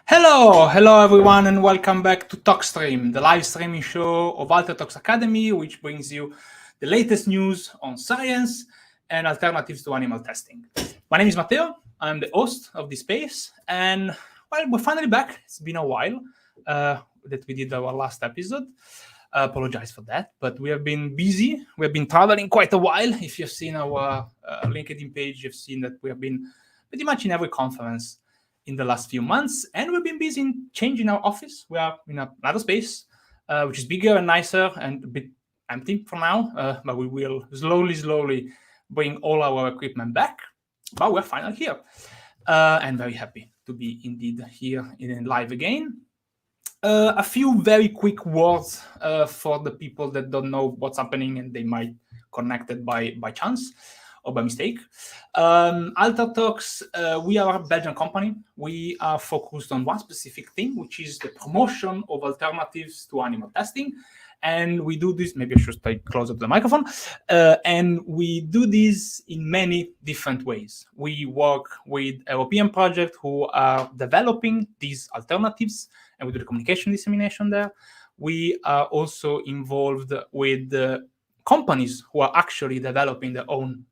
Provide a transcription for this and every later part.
Hello everyone, and welcome back to TOXStream, the live streaming show of Altertox Academy, which brings you the latest news on science and alternatives to animal testing. My name is Matteo. I'm the host of this space, and well, we're finally back. It's been a while that we did our last episode. I apologize for that, but we have been busy. We have been traveling quite a while. If you've seen our LinkedIn page, you've seen that we have been pretty much in every conference in the last few months, and we've been busy in changing our office. We are in another space, which is bigger and nicer and a bit empty for now, but we will slowly bring all our equipment back. But we're finally here, and very happy to be indeed here in live again. A few very quick words for the people that don't know what's happening and they might connect it by chance or by mistake. Altertox, we are a Belgian company. We are focused on one specific thing, which is the promotion of alternatives to animal testing. And we do this, maybe I should stay closer to the microphone, and we do this in many different ways. We work with a ZeroPM project who are developing these alternatives, and we do the communication dissemination there. We are also involved with companies who are actually developing their own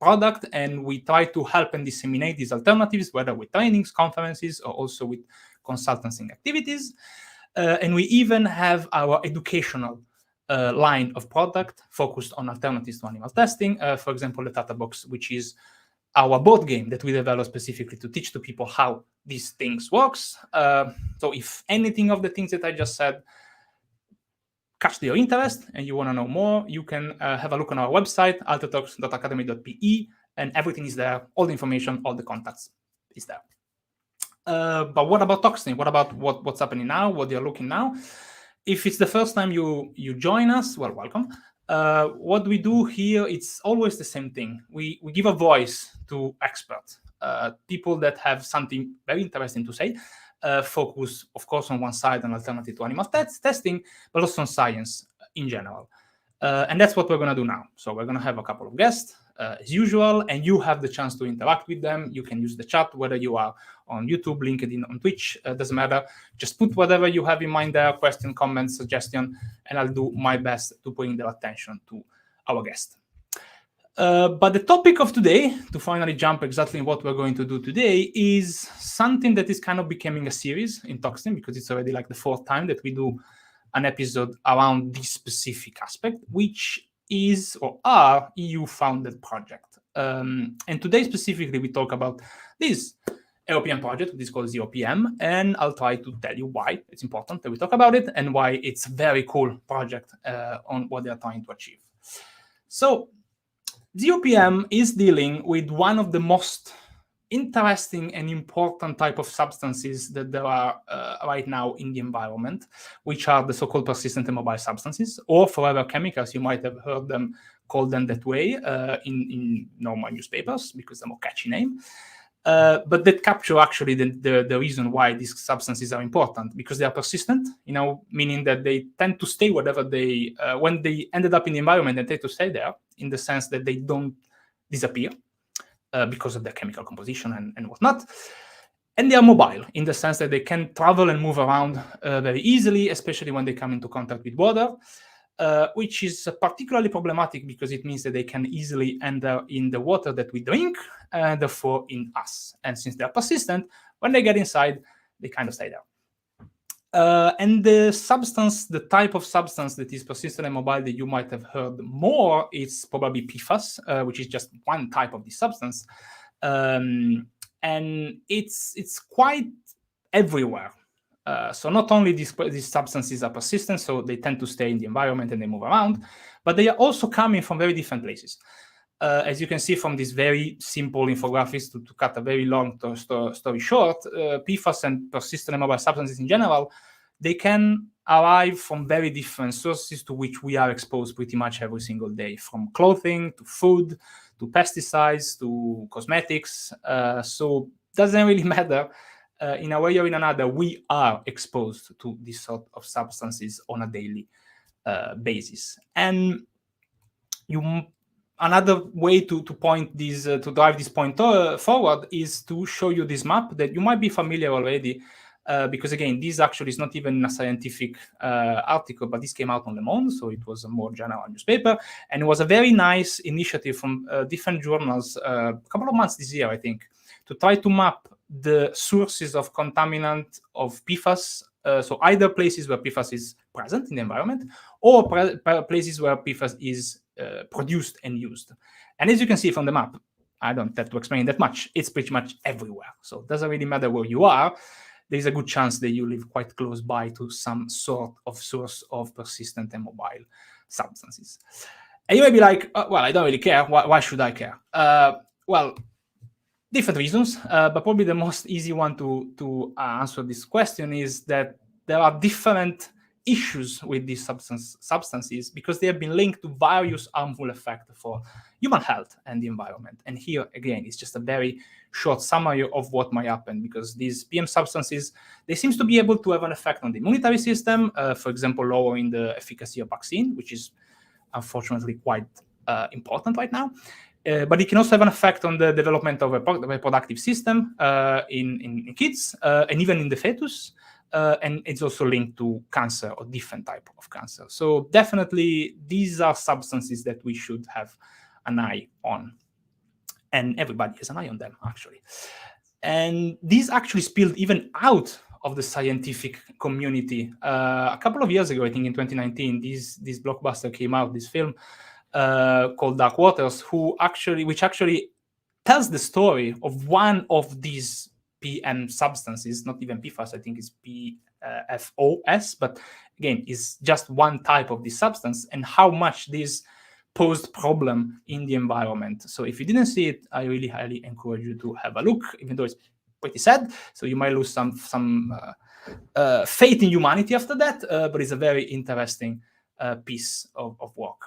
product, and we try to help and disseminate these alternatives, whether with trainings, conferences, or also with consulting activities. And we even have our educational line of product focused on alternatives to animal testing. For example, the Data Box, which is our board game that we developed specifically to teach to people how these things works. So if anything of the things that I just said catch your interest and you want to know more, you can have a look on our website, altertox.academy.pe, and everything is there. All the information, all the contacts is there. But what about TOXStream? What about what's happening now? What you're looking now? If it's the first time you join us, well, welcome. What we do here, it's always the same thing. We give a voice to experts, people that have something very interesting to say. Focus, of course, on one side on alternative to animal testing, but also on science in general. And that's what we're going to do now. So we're going to have a couple of guests, as usual, and you have the chance to interact with them. You can use the chat, whether you are on YouTube, LinkedIn, on Twitch, doesn't matter. Just put whatever you have in mind there, question, comment, suggestion, and I'll do my best to bring their attention to our guest. But the topic of today, to finally jump exactly what we're going to do today, is something that is kind of becoming a series in TOXStream, because it's already like the fourth time that we do an episode around this specific aspect, which is or are EU-funded project. And today specifically, we talk about this ZeroPM project, which is called ZeroPM, and I'll try to tell you why it's important that we talk about it and why it's a very cool project on what they're trying to achieve. So ZeroPM is dealing with one of the most interesting and important type of substances that there are right now in the environment, which are the so-called persistent and mobile substances, or forever chemicals. You might have heard them called them that way in normal newspapers because they're a more catchy name. But that capture actually the reason why these substances are important, because they are persistent, meaning that they tend to stay whatever they, when they ended up in the environment, they tend to stay there in the sense that they don't disappear because of their chemical composition and whatnot. And they are mobile in the sense that they can travel and move around very easily, especially when they come into contact with water, which is particularly problematic because it means that they can easily enter in the water that we drink, and therefore in us. And since they are persistent, when they get inside, they kind of stay there. And the type of substance that is persistent and mobile that you might have heard more is probably PFAS, which is just one type of this substance. And it's quite everywhere. So not only these substances are persistent, so they tend to stay in the environment and they move around, but they are also coming from very different places. As you can see from this very simple infographics, to cut a very long story short, PFAS and persistent and mobile substances in general, they can arrive from very different sources to which we are exposed pretty much every single day, from clothing to food to pesticides to cosmetics. So it doesn't really matter. In a way or in another, we are exposed to this sort of substances on a daily basis. And you another way to point this, to drive this point forward is to show you this map that you might be familiar already, because again, this actually is not even a scientific article, but this came out on Le Monde, so it was a more general newspaper, and it was a very nice initiative from different journals a couple of months this year, I think, to try to map the sources of contaminant of PFAS, so either places where PFAS is present in the environment or places where PFAS is produced and used. And as you can see from the map, I don't have to explain that much, it's pretty much everywhere. So it doesn't really matter where you are, there's a good chance that you live quite close by to some sort of source of persistent and mobile substances. And you may be like, well, I don't really care, why should I care? Well, different reasons, but probably the most easy one to answer this question is that there are different issues with these substances because they have been linked to various harmful effects for human health and the environment. And here, again, it's just a very short summary of what might happen, because these PM substances, they seem to be able to have an effect on the immunity system, for example, lowering the efficacy of vaccine, which is unfortunately quite important right now. But it can also have an effect on the development of a reproductive system in kids and even in the fetus. And it's also linked to cancer or different type of cancer. So definitely these are substances that we should have an eye on. And everybody has an eye on them, actually. And these actually spilled even out of the scientific community. A couple of years ago, I think in 2019, this blockbuster came out, this film called Dark Waters, which actually tells the story of one of these PM substances, not even PFAS, I think it's PFOS, but again, it's just one type of this substance, and how much this posed problem in the environment. So if you didn't see it, I really highly encourage you to have a look, even though it's pretty sad, so you might lose some faith in humanity after that, but it's a very interesting piece of work.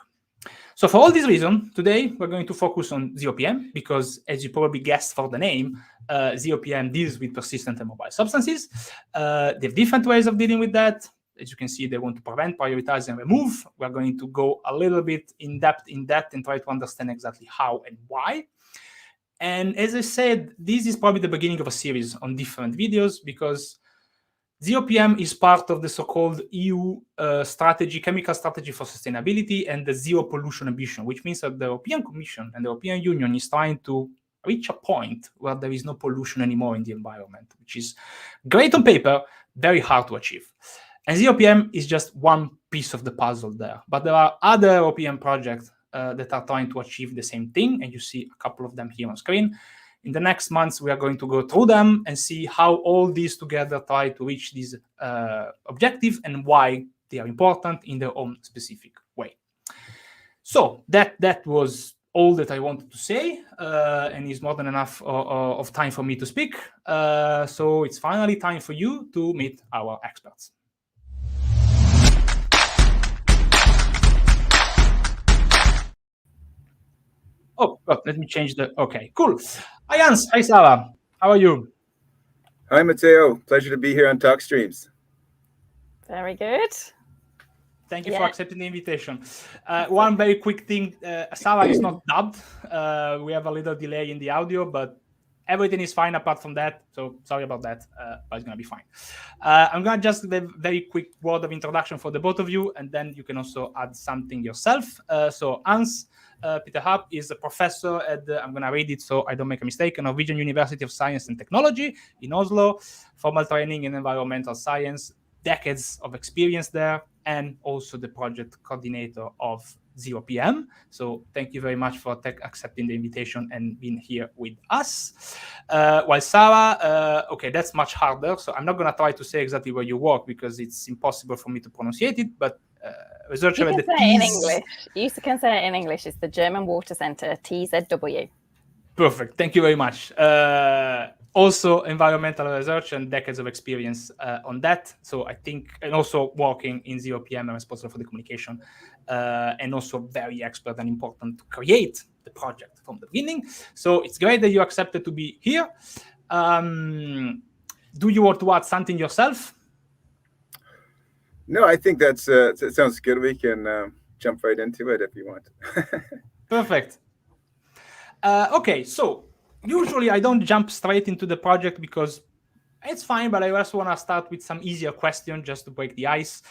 So for all these reasons, today we're going to focus on ZeroPM, because as you probably guessed for the name, ZeroPM deals with persistent and mobile substances. They have different ways of dealing with that. As you can see, they want to prevent, prioritize, and remove. We're going to go a little bit in depth and try to understand exactly how and why. And as I said, this is probably the beginning of a series on different videos, because ZeroPM is part of the so-called EU chemical strategy for sustainability and the zero pollution ambition, which means that the European Commission and the European Union is trying to reach a point where there is no pollution anymore in the environment, which is great on paper, very hard to achieve. And ZeroPM is just one piece of the puzzle there. But there are other European projects that are trying to achieve the same thing, and you see a couple of them here on screen. In the next months, we are going to go through them and see how all these together try to reach this objective and why they are important in their own specific way. So that was all that I wanted to say, and is more than enough of time for me to speak. So it's finally time for you to meet our experts. Oh, let me change the... Okay, cool. Hi, Hans. Hi, Sarah. How are you? Hi, Matteo. Pleasure to be here on TOXStreams. Very good. Thank you for accepting the invitation. One very quick thing. Sarah is not dubbed. We have a little delay in the audio, but everything is fine apart from that. So sorry about that, but it's going to be fine. I'm going to just give a very quick word of introduction for the both of you, and then you can also add something yourself. So Hans, Peter Arp is a professor at the, I'm going to read it so I don't make a mistake, Norwegian University of Science and Technology in Oslo, formal training in environmental science, decades of experience there, and also the project coordinator of ZeroPM. So thank you very much for accepting the invitation and being here with us. While Sarah, okay, that's much harder. So I'm not going to try to say exactly where you work because it's impossible for me to pronounce it, but researcher at the English. You can say it in English. It's the German Water Center, TZW. Perfect. Thank you very much. Also environmental research and decades of experience on that. So I think, and also working in ZeroPM and responsible for the communication, and also very expert and important to create the project from the beginning. So it's great that you accepted to be here. Do you want to add something yourself? No, I think that sounds good. We can jump right into it if you want. Perfect. Okay, so usually I don't jump straight into the project because it's fine, but I also want to start with some easier question just to break the ice.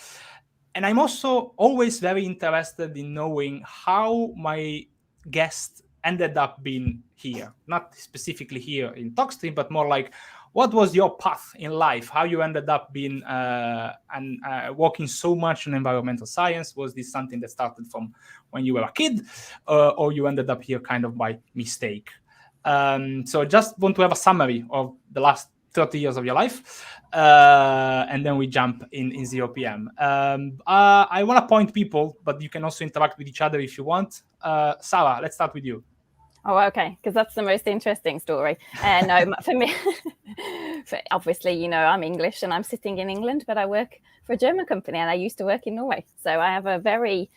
And I'm also always very interested in knowing how my guest ended up being here, not specifically here in TOXstream, but more like what was your path in life, how you ended up being working so much in environmental science. Was this something that started from when you were a kid, or you ended up here kind of by mistake? So I just want to have a summary of the last 30 years of your life, and then we jump in ZeroPM. I want to point people, but you can also interact with each other if you want. Sarah, let's start with you. Oh, okay, because that's the most interesting story. No, for me, obviously, you know, I'm English and I'm sitting in England, but I work for a German company and I used to work in Norway. So I have a very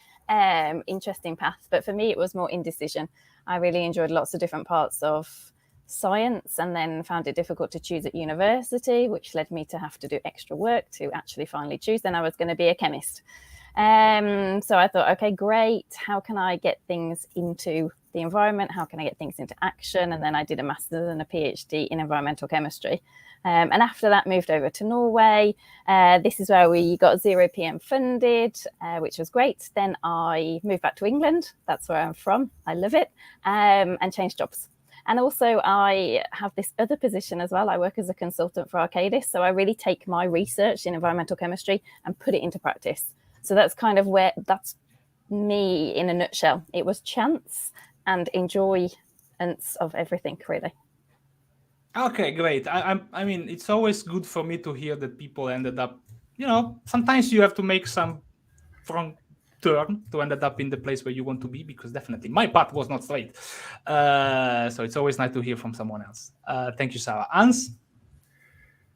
interesting path. But for me, it was more indecision. I really enjoyed lots of different parts of science and then found it difficult to choose at university, which led me to have to do extra work to actually finally choose. Then I was going to be a chemist. So I thought, okay, great. How can I get things into the environment? How can I get things into action? And then I did a master's and a PhD in environmental chemistry. And after that, moved over to Norway. This is where we got ZeroPM funded, which was great. Then I moved back to England. That's where I'm from. I love it. And changed jobs. And also I have this other position as well. I work as a consultant for Arcadis. So I really take my research in environmental chemistry and put it into practice. So that's kind of where, that's me in a nutshell. It was chance and enjoyance of everything, really. Okay, great. I mean, it's always good for me to hear that people ended up, you know, sometimes you have to make some wrong turn to end up in the place where you want to be, because definitely my path was not straight. So it's always nice to hear from someone else. Thank you, Sarah. Hans?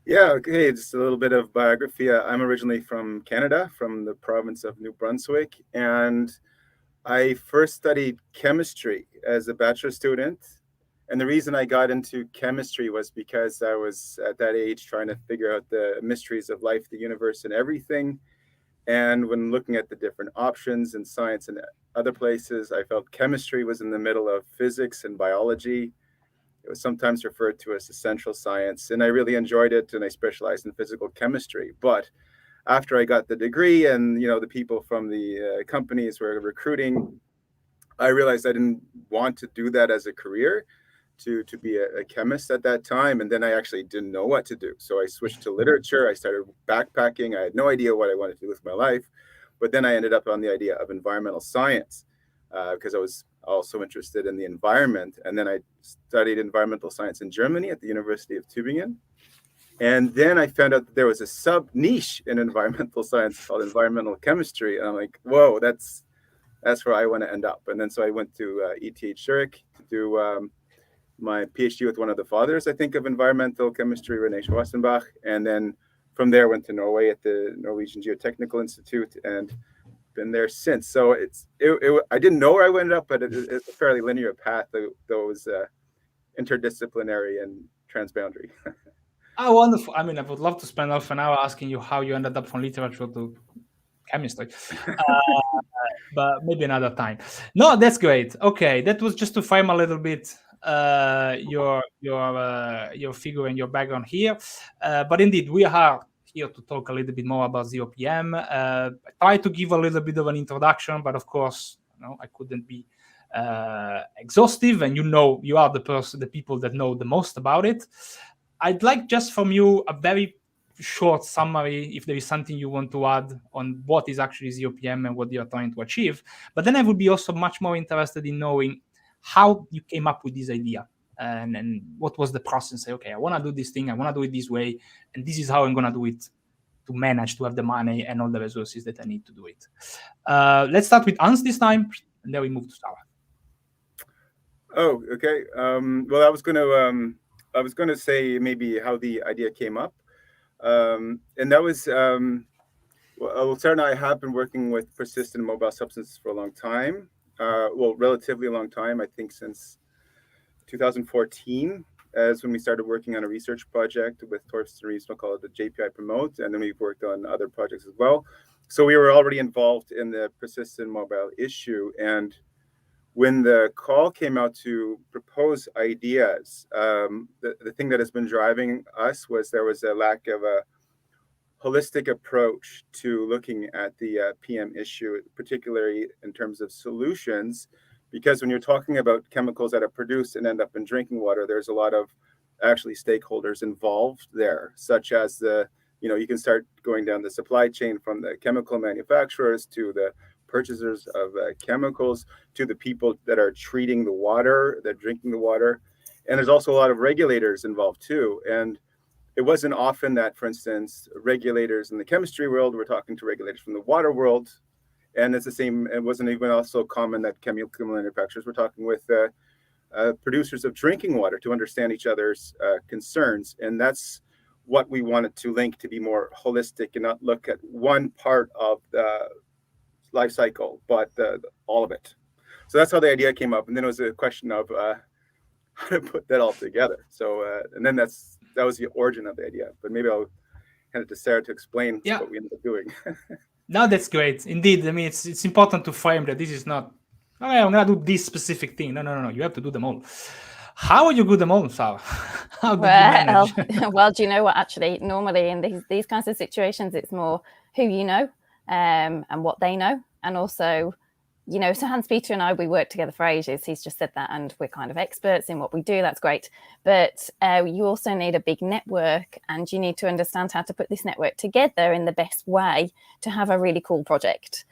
Yeah, okay, just a little bit of biography. I'm originally from Canada, from the province of New Brunswick, and I first studied chemistry as a bachelor student. And the reason I got into chemistry was because I was at that age trying to figure out the mysteries of life, the universe, and everything. And when looking at the different options in science and other places, I felt chemistry was in the middle of physics and biology. It was sometimes referred to as essential science, and I really enjoyed it, and I specialized in physical chemistry. But after I got the degree and, you know, the people from the companies were recruiting, I realized I didn't want to do that as a career, to be a chemist at that time. And then I actually didn't know what to do. So I switched to literature. I started backpacking. I had no idea what I wanted to do with my life. But then I ended up on the idea of environmental science because I was also interested in the environment. And then I studied environmental science in Germany at the University of Tübingen. And then I found out that there was a sub niche in environmental science called environmental chemistry. And I'm like, whoa, that's where I want to end up. And then so I went to ETH Zurich to do my PhD with one of the fathers, I think, of environmental chemistry, René Schwarzenbach. And then from there went to Norway at the Norwegian Geotechnical Institute and been there since. So I didn't know where I ended up, but it's a fairly linear path, though it was interdisciplinary and transboundary. Oh, wonderful. I mean, I would love to spend half an hour asking you how you ended up from literature to chemistry, but maybe another time. No, that's great. Okay, that was just to frame a little bit your figure and your background here. But indeed, we are here to talk a little bit more about ZeroPM. I tried to give a little bit of an introduction, but of course, you know, I couldn't be exhaustive. And you are the people that know the most about it. I'd like just from you a very short summary, if there is something you want to add on what is actually ZeroPM and what you're trying to achieve. But then I would be also much more interested in knowing how you came up with this idea and what was the process. Say, okay, I want to do this thing, I want to do it this way, and this is how I'm going to do it to manage to have the money and all the resources that I need to do it. Let's start with Hans this time, and then we move to Sarah. Oh, okay. Well, I was going to say maybe how the idea came up. And that was, well, Sarah and I have been working with persistent mobile substances for a long time. Well, relatively a long time, I think since 2014, as when we started working on a research project with TOXStreams called the JPI Promote, and then we've worked on other projects as well. So we were already involved in the persistent mobile issue, and when the call came out to propose ideas, the thing that has been driving us was there was a lack of a holistic approach to looking at the PM issue, particularly in terms of solutions, because when you're talking about chemicals that are produced and end up in drinking water, there's a lot of actually stakeholders involved there, such as you can start going down the supply chain from the chemical manufacturers to the purchasers of chemicals to the people that are treating the water, that drinking the water. And there's also a lot of regulators involved too. And it wasn't often that, for instance, regulators in the chemistry world were talking to regulators from the water world. And it's the same, it wasn't even also common that chemical manufacturers were talking with producers of drinking water to understand each other's concerns. And that's what we wanted to link to be more holistic and not look at one part of the life cycle, but all of it. So that's how the idea came up. And then it was a question of how to put that all together. So, and then that was the origin of the idea. But maybe I'll hand it to Sarah to explain what we ended up doing. No, that's great. Indeed. I mean, it's important to frame that this is not, okay, I'm going to do this specific thing. No. You have to do them all. How would you do them all, Sarah? How did you manage? Well, do you know what? Actually, normally in these kinds of situations, it's more who you know and what they know. And also, so Hans-Peter and I, we worked together for ages. He's just said that, and we're kind of experts in what we do. That's great. But you also need a big network, and you need to understand how to put this network together in the best way to have a really cool project.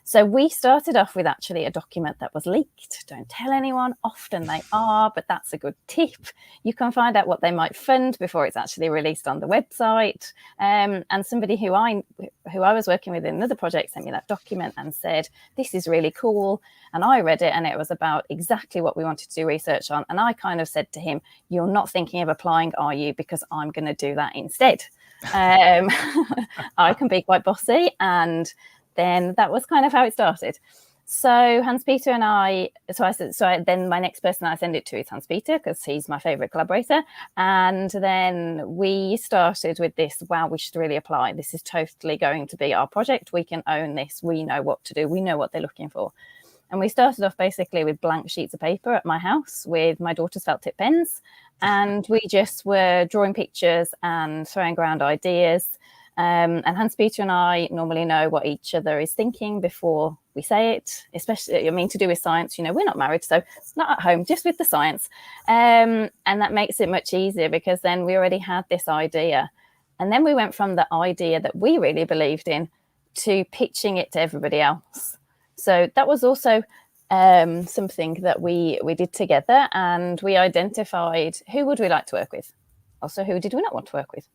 So we started off with actually a document that was leaked. Don't tell anyone. Often they are, but that's a good tip. You can find out what they might fund before it's actually released on the website. And somebody who I was working with in another project sent me that document and said, this is really cool. And I read it, and it was about exactly what we wanted to do research on. And I kind of said to him, you're not thinking of applying, are you? Because I'm going to do that instead. I can be quite bossy, and then that was kind of how it started. So Hans-Peter and I, then my next person I send it to is Hans-Peter, because he's my favorite collaborator. And then we started with this, wow, we should really apply. This is totally going to be our project. We can own this. We know what to do. We know what they're looking for. And we started off basically with blank sheets of paper at my house with my daughter's felt tip pens. And we just were drawing pictures and throwing around ideas. And Hans-Peter and I normally know what each other is thinking before we say it, especially, to do with science. We're not married, so not at home, just with the science. And that makes it much easier, because then we already had this idea. And then we went from the idea that we really believed in to pitching it to everybody else. So that was also something that we did together, and we identified who would we like to work with. Also, who did we not want to work with?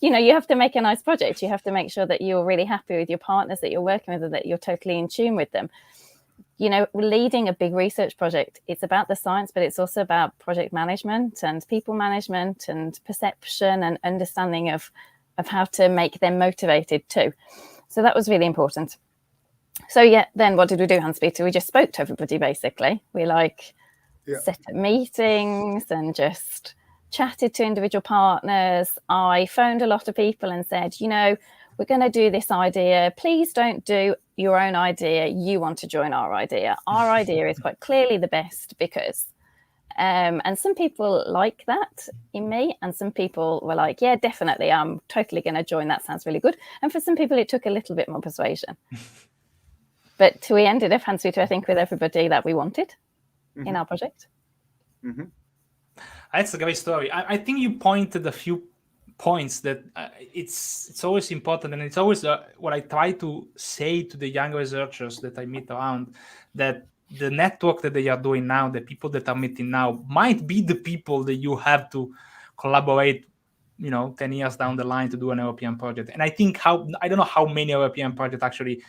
You have to make a nice project. You have to make sure that you're really happy with your partners that you're working with, and that you're totally in tune with them. Leading a big research project, it's about the science, but it's also about project management and people management and perception and understanding of how to make them motivated too. So that was really important. So then what did we do, Hans-Peter? We just spoke to everybody, basically. We set up meetings and just chatted to individual partners. I phoned a lot of people and said, we're going to do this idea. Please don't do your own idea. You want to join our idea. Our idea is quite clearly the best because, and some people like that in me, and some people were like, yeah, definitely, I'm totally going to join. That sounds really good. And for some people, it took a little bit more persuasion. But we ended up, Hans-Peter, I think, with everybody that we wanted in our project. Mm-hmm. That's a great story. I think you pointed a few points that it's always important, and it's always what I try to say to the young researchers that I meet around, that the network that they are doing now, the people that are meeting now, might be the people that you have to collaborate 10 years down the line to do an European project. And I think I don't know how many European projects actually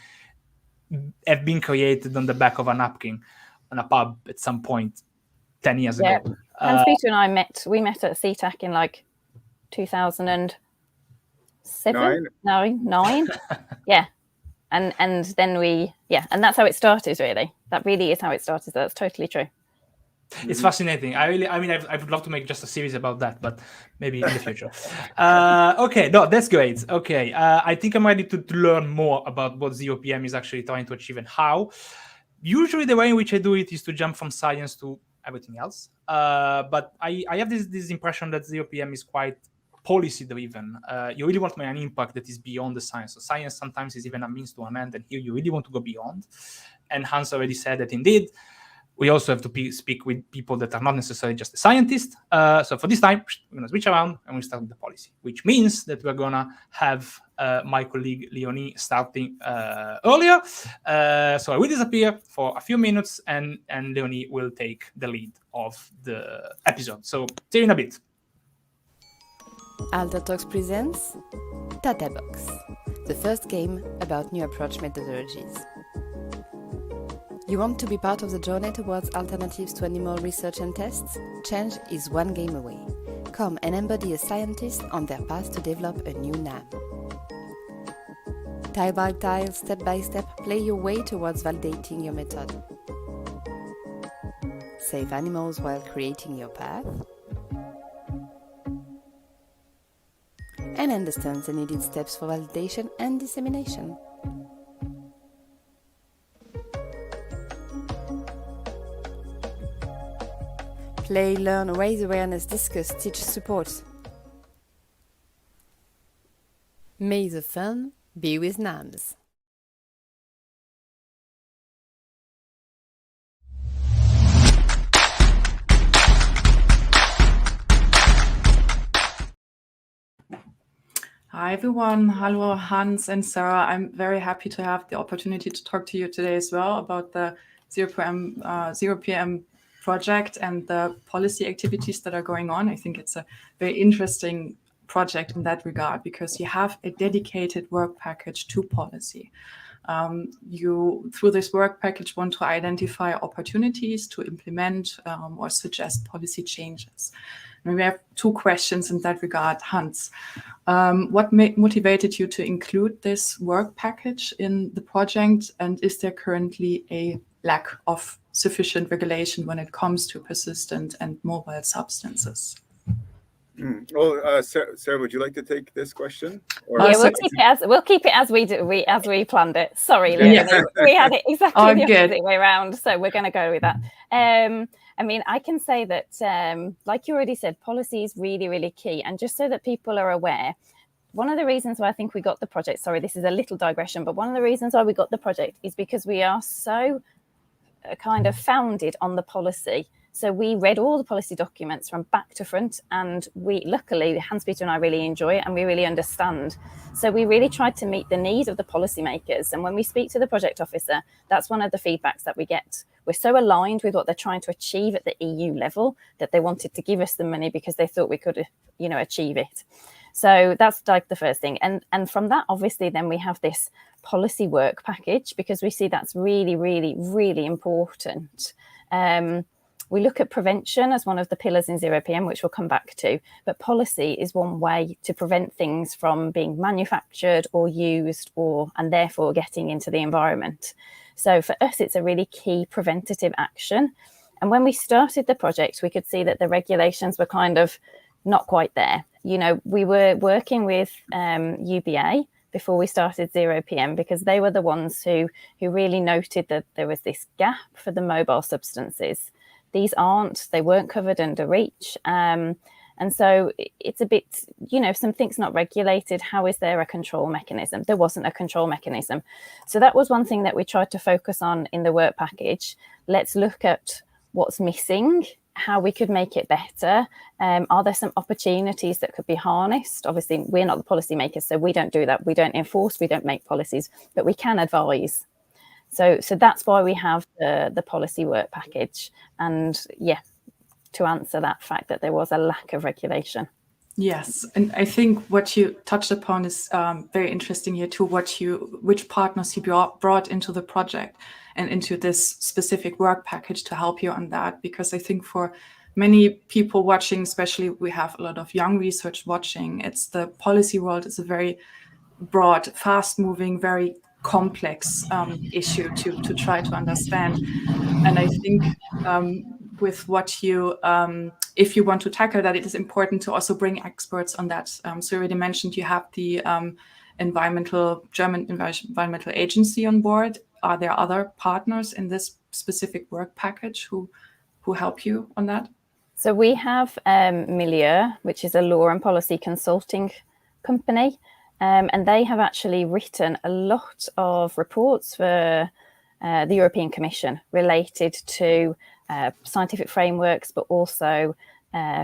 have been created on the back of a napkin on a pub at some point 10 years ago. Hans-Peter and I met at CTAC in 2007? Nine. Yeah. And then and that's how it started, really. That really is how it started. That's totally true. It's fascinating. I would love to make just a series about that, but maybe in the future. Okay, no, that's great. Okay, I think I'm ready to learn more about what ZeroPM is actually trying to achieve and how. Usually the way in which I do it is to jump from science to everything else. But I have this impression that ZeroPM is quite policy driven. You really want to make an impact that is beyond the science. So science sometimes is even a means to an end, and here you really want to go beyond. And Hans already said that indeed, we also have to speak with people that are not necessarily just a scientist. So for this time, we're going to switch around and we start with the policy, which means that we're going to have my colleague Leonie starting earlier. So I will disappear for a few minutes and Leonie will take the lead of the episode. So see you in a bit. Altertox presents Databox, the first game about new approach methodologies. You want to be part of the journey towards alternatives to animal research and tests? Change is one game away. Come and embody a scientist on their path to develop a new NAM. Tile by tile, step by step, play your way towards validating your method. Save animals while creating your path. And understand the needed steps for validation and dissemination. Play, learn, raise awareness, discuss, teach, support. May the fun be with NAMs. Hi everyone, hello Hans and Sarah. I'm very happy to have the opportunity to talk to you today as well about the ZeroPM project and the policy activities that are going on. I think it's a very interesting project in that regard because you have a dedicated work package to policy. You, through this work package, want to identify opportunities to implement or suggest policy changes. And we have two questions in that regard. Hans, what motivated you to include this work package in the project? And is there currently a lack of sufficient regulation when it comes to persistent and mobile substances? Well, Sarah, would you like to take this question? Or Yeah, we'll keep it as we do, as we planned it. Sorry, Leonie, we had it exactly the opposite way around, so we're going to go with that. I mean, I can say that, like you already said, policy is really, really key. And just so that people are aware, one of the reasons why I think we got the project, sorry, this is a little digression, but one of the reasons why we got the project is because we are so kind of founded on the policy. So we read all the policy documents from back to front, and we, luckily, Hans-Peter and I really enjoy it and we really understand. So we really tried to meet the need of the policymakers. And when we speak to the project officer, that's one of the feedbacks that we get. We're so aligned with what they're trying to achieve at the EU level that they wanted to give us the money because they thought we could, achieve it. So that's like the first thing. And from that, obviously, then we have this policy work package because we see that's really, really, really important. We look at prevention as one of the pillars in ZeroPM, which we'll come back to. But policy is one way to prevent things from being manufactured or used and therefore getting into the environment. So for us, it's a really key preventative action. And when we started the project, we could see that the regulations were kind of not quite there. We were working with UBA before we started ZeroPM because they were the ones who really noted that there was this gap for the mobile substances. They weren't covered under REACH. And so it's a bit, something's not regulated. How is there a control mechanism? There wasn't a control mechanism. So that was one thing that we tried to focus on in the work package. Let's look at what's missing, how we could make it better. Are there some opportunities that could be harnessed? Obviously, we're not the policymakers, so we don't do that. We don't enforce, we don't make policies, but we can advise. So that's why we have the policy work package. And to answer that fact that there was a lack of regulation. Yes, and I think what you touched upon is very interesting here too, which partners you brought into the project and into this specific work package to help you on that. Because I think for many people watching, especially we have a lot of young research watching, it's the policy world is a very broad, fast-moving, very complex issue to try to understand. And I think with what you, if you want to tackle that, it is important to also bring experts on that. So you already mentioned you have the German Environmental Agency on board. are there other partners in this specific work package who help you on that? So we have Milieu, which is a law and policy consulting company, and they have actually written a lot of reports for the European Commission related to scientific frameworks, but also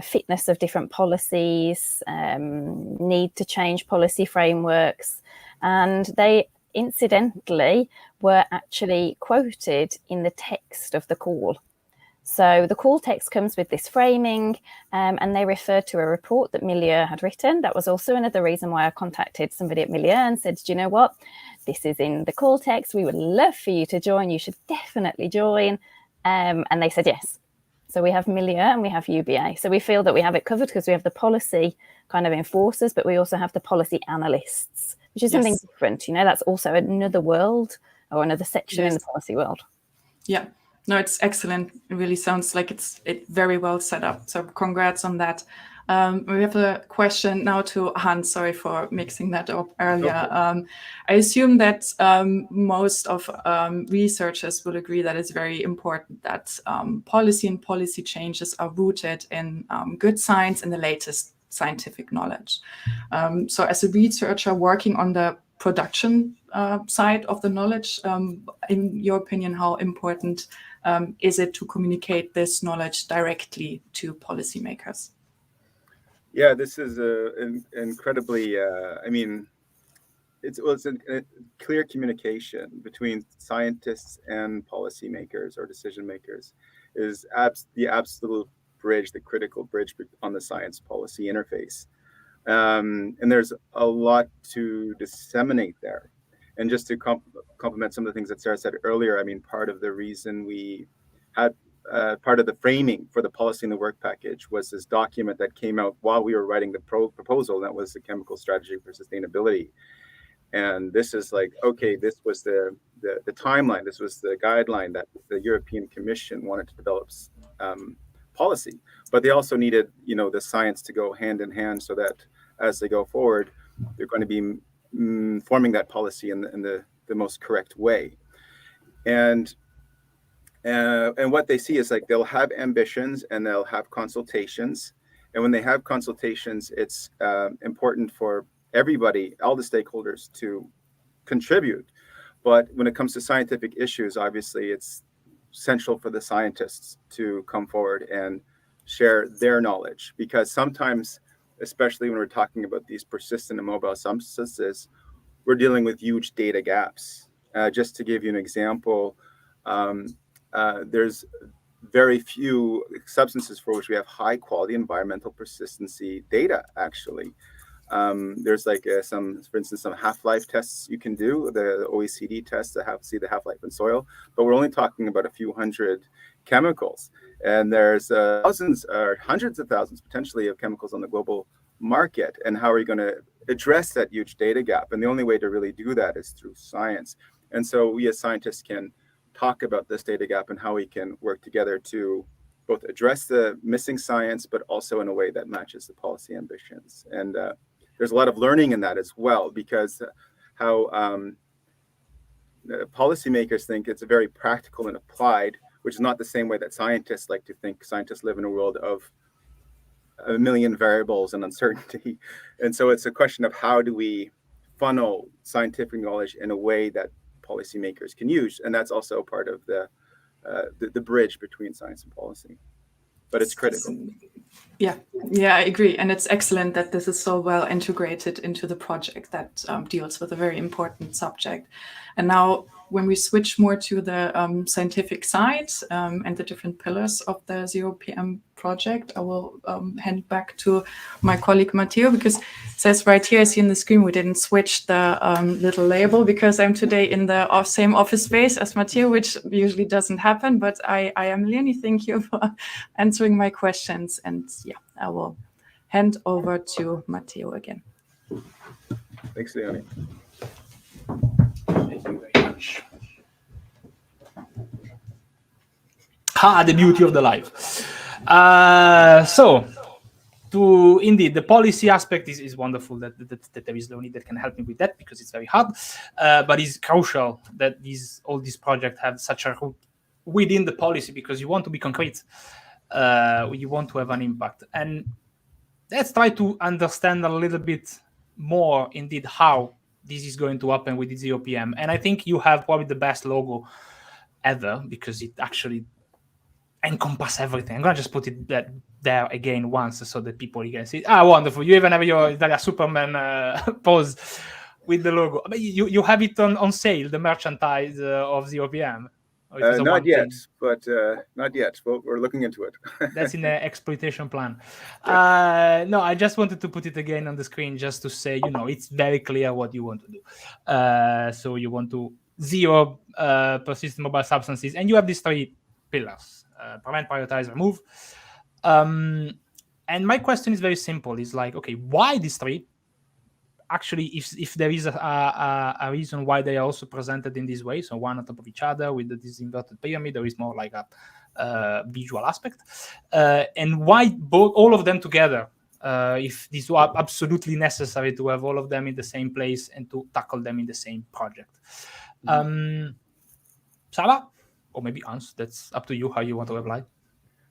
fitness of different policies, need to change policy frameworks. And they incidentally were actually quoted in the text of the call. So the call text comes with this framing, and they referred to a report that Milieu had written. That was also another reason why I contacted somebody at Milieu and said, do you know what? This is in the call text. We would love for you to join. You should definitely join. And they said yes. So we have Milieu and we have UBA. So we feel that we have it covered because we have the policy kind of enforcers, but we also have the policy analysts, which is something different. You know, that's also another world or another section in the policy world. Yeah. No, it's excellent. It really sounds like it's very well set up. So congrats on that. We have a question now to Hans. Sorry for mixing that up earlier. Okay. I assume that most of researchers will agree that it's very important that policy and policy changes are rooted in good science and the latest scientific knowledge. So as a researcher working on the production side of the knowledge, in your opinion, how important is it to communicate this knowledge directly to policymakers? Yeah, this is incredibly, I mean, it's a clear communication between scientists and policymakers or decision makers is the absolute bridge, the critical bridge on the science policy interface. And there's a lot to disseminate there. And just to complement some of the things that Sarah said earlier, I mean, part of the reason we had part of the framing for the policy in the work package was this document that came out while we were writing the proposal, and that was the Chemical Strategy for Sustainability. And this is like, okay, this was the timeline, this was the guideline that the European Commission wanted to develop policy, but they also needed, you know, the science to go hand in hand so that as they go forward, they're going to be forming that policy in the most correct way. And what they see is like they'll have ambitions and they'll have consultations. And when they have consultations, it's important for everybody, all the stakeholders, to contribute. But when it comes to scientific issues, obviously it's essential for the scientists to come forward and share their knowledge, because sometimes, especially when we're talking about these persistent and mobile substances, we're dealing with huge data gaps. Just to give you an example, there's very few substances for which we have high quality environmental persistency data, actually. There's like for instance, some half-life tests you can do, the OECD tests that see the half-life in soil, but we're only talking about a few hundred chemicals. And there's thousands or hundreds of thousands potentially of chemicals on the global market. And how are you going to address that huge data gap? And the only way to really do that is through science. And so we as scientists can talk about this data gap and how we can work together to both address the missing science, but also in a way that matches the policy ambitions. And there's a lot of learning in that as well, because how policymakers think it's very practical and applied, which is not the same way that scientists like to think. Scientists live in a world of a million variables and uncertainty. And so it's a question of how do we funnel scientific knowledge in a way that policymakers can use. And that's also part of the bridge between science and policy. But it's critical. Yeah, I agree. And it's excellent that this is so well integrated into the project that deals with a very important subject. And now when we switch more to the scientific side and the different pillars of the ZeroPM project, I will hand back to my colleague Matteo, because it says right here, I see on the screen, we didn't switch the little label because I'm today in the same office space as Matteo, which usually doesn't happen, but I am Leonie. Thank you for answering my questions. And yeah, I will hand over to Matteo again. Thanks, Leonie. Thank you very much. The beauty of the live. So indeed, the policy aspect is wonderful that there is Leonie that can help me with that, because it's very hard, but it's crucial that all these projects have such a root within the policy, because you want to be concrete, you want to have an impact. And let's try to understand a little bit more indeed how this is going to happen with the ZeroPM. And I think you have probably the best logo ever, because it actually encompass everything. I'm gonna just put it there again once so that people can see. Wonderful! You even have your Superman pose with the logo. But you have it on sale, the merchandise of ZeroPM. Not yet, but not yet. Well, we're looking into it. That's in the exploitation plan. No, I just wanted to put it again on the screen just to say, it's very clear what you want to do. So you want to zero persistent mobile substances, and you have these 3 pillars. Prevent, prioritize, remove. And my question is very simple. It's like, okay, why these 3? Actually, if there is a reason why they are also presented in this way, so one on top of each other with this inverted pyramid, there is more like a visual aspect. And why all of them together, if these were absolutely necessary to have all of them in the same place and to tackle them in the same project. Sarah? Or maybe Hans, that's up to you how you want to reply.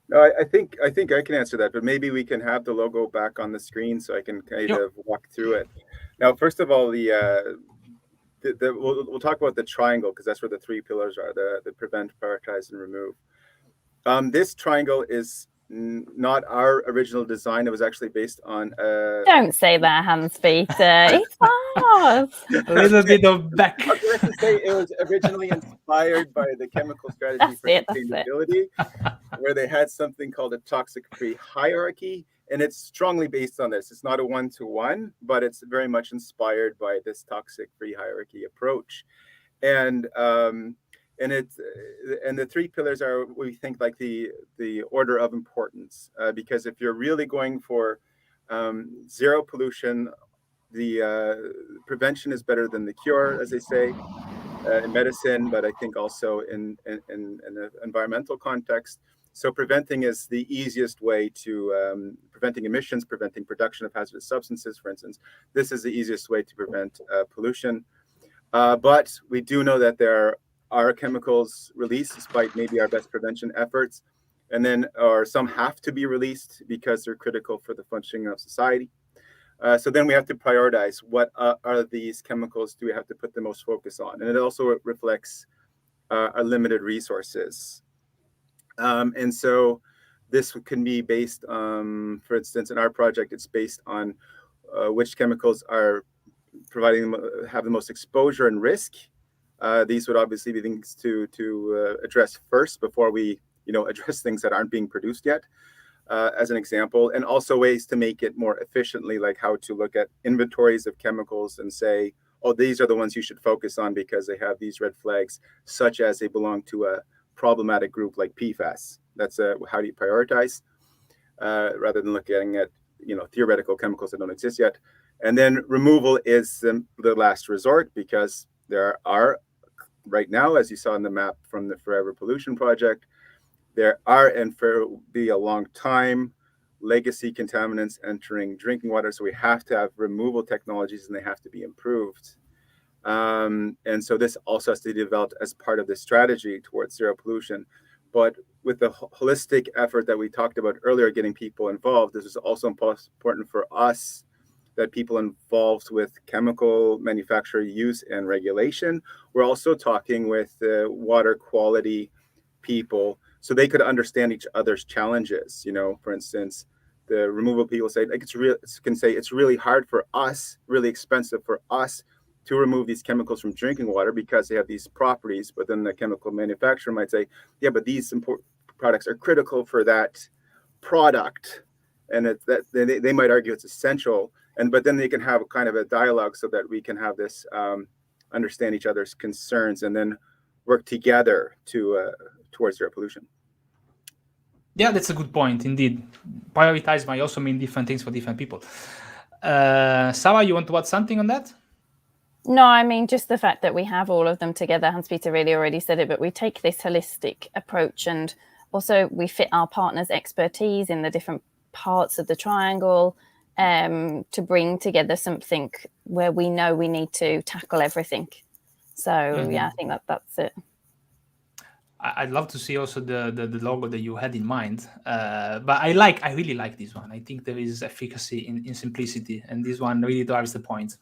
No, I think I can answer that, but maybe we can have the logo back on the screen so I can kind of walk through it. Now, first of all, we'll talk about the triangle, because that's where the 3 pillars are: the prevent, prioritize, and remove. This triangle is not our original design. It was actually based on. Don't say that, Hans Peter. It's ours. A little bit of back. I was going to say it was originally inspired by the chemical strategy for sustainability, where they had something called a toxic-free hierarchy, and it's strongly based on this. It's not a one-to-one, but it's very much inspired by this toxic-free hierarchy approach, and the 3 pillars are, we think, like the order of importance, because if you're really going for zero pollution, the prevention is better than the cure, as they say in medicine, but I think also in the environmental context. So preventing is the easiest way to preventing emissions, preventing production of hazardous substances, for instance. This is the easiest way to prevent pollution. But we do know that there are chemicals released despite maybe our best prevention efforts, and then some have to be released because they're critical for the functioning of society. So then we have to prioritize what are these chemicals do we have to put the most focus on, and it also reflects our limited resources. And so this can be based, for instance, in our project, it's based on which chemicals are have the most exposure and risk. These would obviously be things to address first before we address things that aren't being produced yet, as an example, and also ways to make it more efficiently, like how to look at inventories of chemicals and say, oh, these are the ones you should focus on because they have these red flags, such as they belong to a problematic group like PFAS. That's how do you prioritize, rather than looking at theoretical chemicals that don't exist yet. And then removal is the last resort, because there are right now, as you saw in the map from the Forever Pollution Project, there are, and for be a long time, legacy contaminants entering drinking water. So we have to have removal technologies, and they have to be improved. And so this also has to be developed as part of the strategy towards zero pollution. But with the holistic effort that we talked about earlier, getting people involved, this is also important for us, that people involved with chemical manufacturer use and regulation. We're also talking with the water quality people, so they could understand each other's challenges. For instance, the removal people say, it's really hard for us, really expensive for us to remove these chemicals from drinking water because they have these properties. But then the chemical manufacturer might say, yeah, but these products are critical for that product, and they might argue it's essential. But then they can have kind of a dialogue so that we can have this understand each other's concerns and then work together towards zero pollution. Yeah, that's a good point, indeed. Prioritize might also mean different things for different people. Sarah, you want to add something on that? No, I mean, just the fact that we have all of them together. Hans-Peter really already said it, but we take this holistic approach, and also we fit our partners' expertise in the different parts of the triangle to bring together something where we know we need to tackle everything. So yeah, I think that's it. I'd love to see also the logo that you had in mind, but I really like this one. I think there is efficacy in simplicity, and this one really drives the point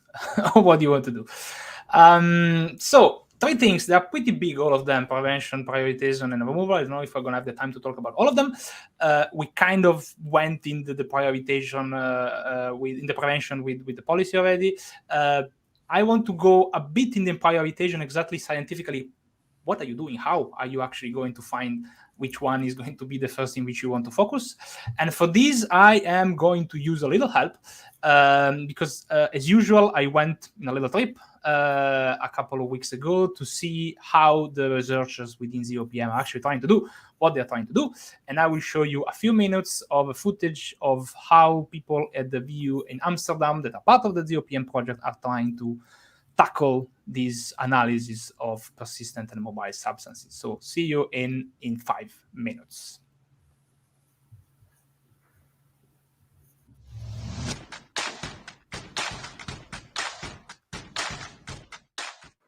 of what you want to do. So 3 things, they are pretty big, all of them: prevention, prioritization, and removal. I don't know if we're going to have the time to talk about all of them. We kind of went into the prioritization in the prevention with the policy already. I want to go a bit in the prioritization exactly scientifically. What are you doing? How are you actually going to find which one is going to be the first in which you want to focus? And for this, I am going to use a little help because, as usual, I went on a little trip a couple of weeks ago to see how the researchers within ZeroPM are actually trying to do what they're trying to do. And I will show you a few minutes of footage of how people at the VU in Amsterdam that are part of the ZeroPM project are trying to tackle these analysis of persistent and mobile substances. So see you in 5 minutes.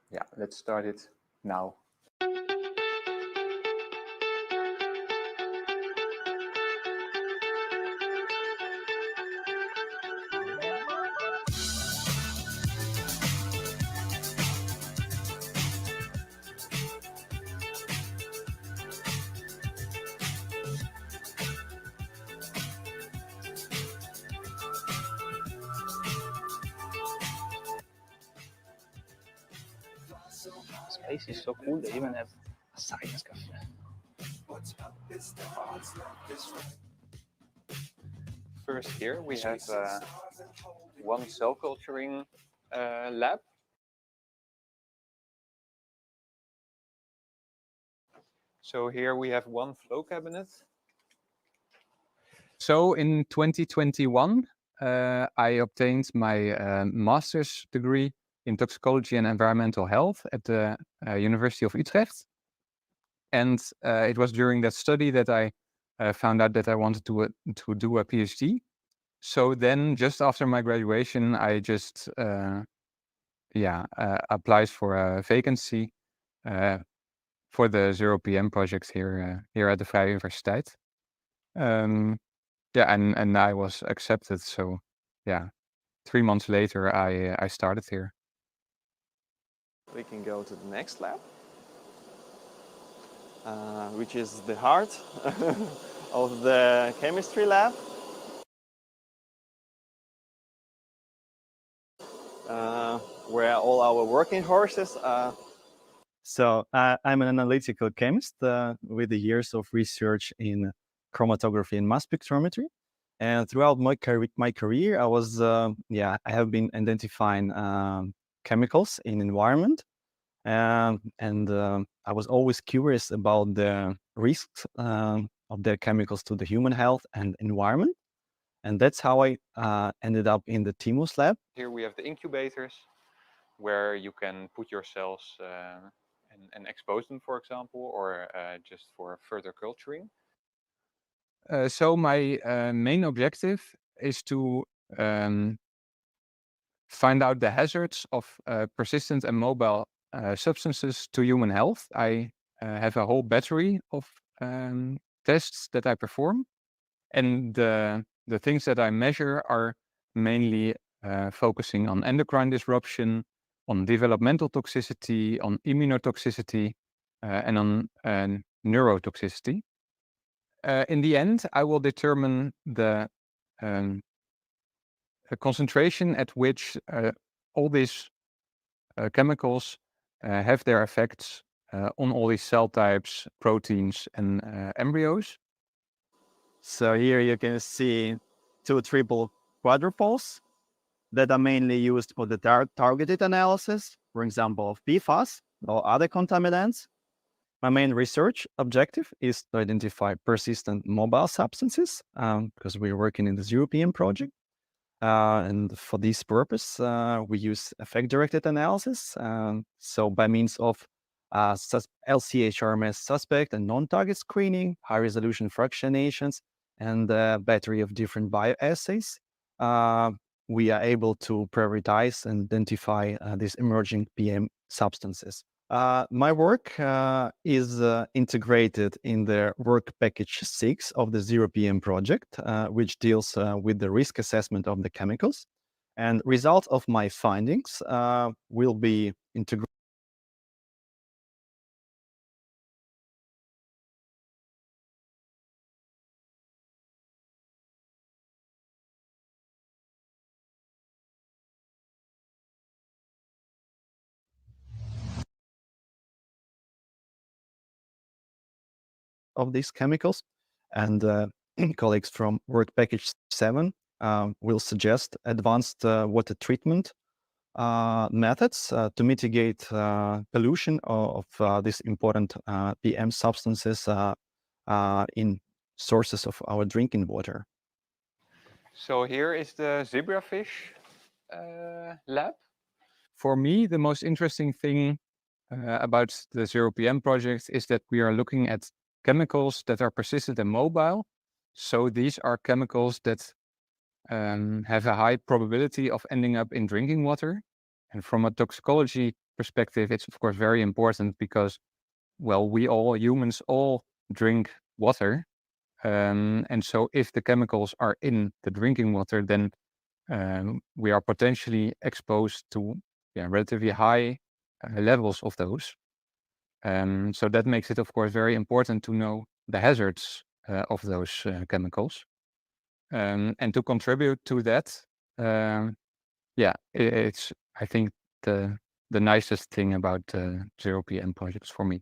Yeah, let's start it now. Space is so cool, they even have a science cafe. First here we have one cell culturing lab. So here we have one flow cabinet. So in 2021, I obtained my master's degree in toxicology and environmental health at the University of Utrecht. And it was during that study that I found out that I wanted to do a PhD. So then just after my graduation, I just applied for a vacancy for the ZeroPM project here at the Vrije Universiteit. And I was accepted. So yeah, 3 months later, I started here. We can go to the next lab, which is the heart of the chemistry lab. Where all our working horses are. So I'm an analytical chemist with the years of research in chromatography and mass spectrometry. And throughout my career, I have been identifying chemicals in environment. I was always curious about the risks of the chemicals to the human health and environment. And that's how I ended up in the Timur's lab. Here we have the incubators where you can put your cells and expose them, for example, or just for further culturing. So my main objective is to find out the hazards of persistent and mobile substances to human health. I have a whole battery of tests that I perform, and the things that I measure are mainly focusing on endocrine disruption, on developmental toxicity, on immunotoxicity, and on neurotoxicity. In the end, I will determine the concentration at which all these chemicals have their effects on all these cell types, proteins, and embryos. So here you can see 2 triple quadrupoles that are mainly used for the targeted analysis, for example, of PFAS or other contaminants. My main research objective is to identify persistent mobile substances because we're working in the ZeroPM project. And for this purpose, we use effect-directed analysis. So by means of LCH-RMS suspect and non-target screening, high-resolution fractionations, and a battery of different bioassays, we are able to prioritize and identify these emerging PM substances. My work is integrated in the work package 6 of the ZeroPM project, which deals with the risk assessment of the chemicals. And results of my findings will be integrated of these chemicals, and colleagues from work package 7 will suggest advanced water treatment methods to mitigate pollution of these important PM substances in sources of our drinking water. So here is the zebrafish lab. For me, the most interesting thing about the ZeroPM project is that we are looking at chemicals that are persistent and mobile. So these are chemicals that have a high probability of ending up in drinking water. And from a toxicology perspective, it's of course very important because, well, we all humans all drink water. And so if the chemicals are in the drinking water, then we are potentially exposed to relatively high levels of those. So that makes it, of course, very important to know the hazards of those chemicals. And to contribute to that, it's, I think, the nicest thing about ZeroPM projects for me.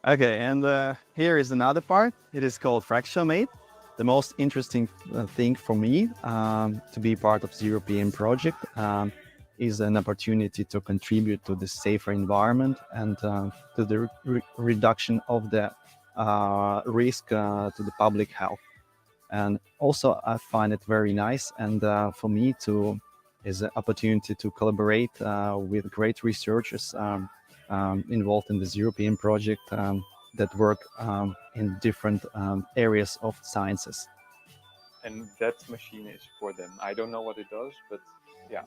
Okay, and here is another part. It is called FractioMate. The most interesting thing for me to be part of ZeroPM project is an opportunity to contribute to the safer environment and to the reduction of the risk to the public health. And also I find it very nice, and for me to is an opportunity to collaborate with great researchers involved in the ZeroPM project that work in different areas of sciences. And that machine is for them. I don't know what it does, but yeah.